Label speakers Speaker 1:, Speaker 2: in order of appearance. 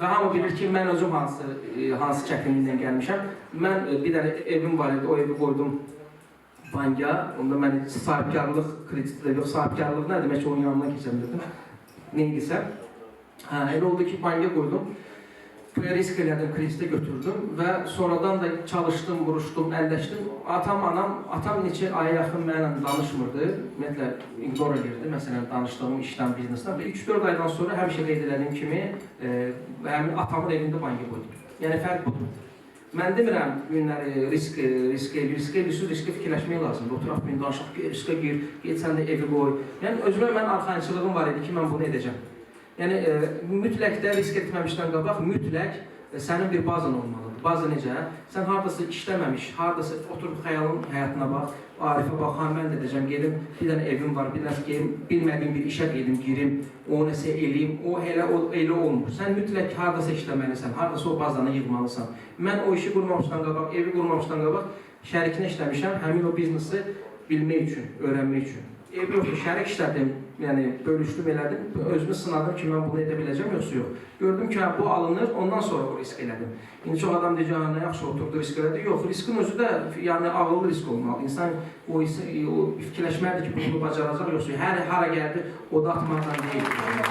Speaker 1: Və hamı bilir ki, mən özüm hansı çətinliklə gəlmişəm. Mən bir dənə evim var idi, o evi qoydum banka. Onda mən sahibkarlıq krediti də yox, sahibkarlıq nə demək ki, onun yanına keçəmirdim. Neydisə. Elə oldu ki, banka qoydum. Risk elədim, kreditə götürdüm və sonradan da çalışdım, vuruşdum, əlləşdim. Atam neçə aya yaxın mənimlə danışmırdı. Ümumiyyətlə, ignore edirdi, məsələn, danışdığım işdən, biznesdən. Və 3-4 aydan sonra həmişə qeyd edədiyim kimi, həmin atamın evində banka qoydum. Yəni, fərq budur. Mən demirəm, günləri riskə fikirləşmək lazımdır. Oturaq, bir danışaq, riskə gir, get sən də evi qoy. Yəni, özümə mən arxayınçılığım var idi ki, mən bunu edəcəm. Yəni, mütləq də risk etməmişdən qabaq, mütləq sənin bir bazan olmalıdır. Baza necə? Sən haradasa işləməmiş, haradasa oturub xəyalın həyatına bax, Arifə bax, mən də edəcəm, gedim, bir dənə evim var, bir dənə gedim, bilmədiyim bir işə gedim, girim, o nəsə eləyim, o elə olmur. Sən mütləq haradasa işləməlisən, haradasa o bazanı yığmalısan. Mən o işi qurmamışdan qabaq, evi qurmamışdan qabaq, şərikinə işləmişəm, həmin o biznesi bilmək üçün, öyrənmək üçün. Ev yoxdur, şərik işlədim, yəni bölüşdüm, elədim, özümü sınadım ki, mən bunu edə biləcəm, yoxsa yox. Gördüm ki, bu alınır, ondan sonra o risk elədim. İndi çox adam deyəcək, nə yaxşı oturdu, risk elədi. Yox, riskin özü də ağıllı risk olmalı. İnsan o fikirləşməlidir ki, bunu bacaracaq, yoxsa hara gəldi, o da atmaqdan deyil.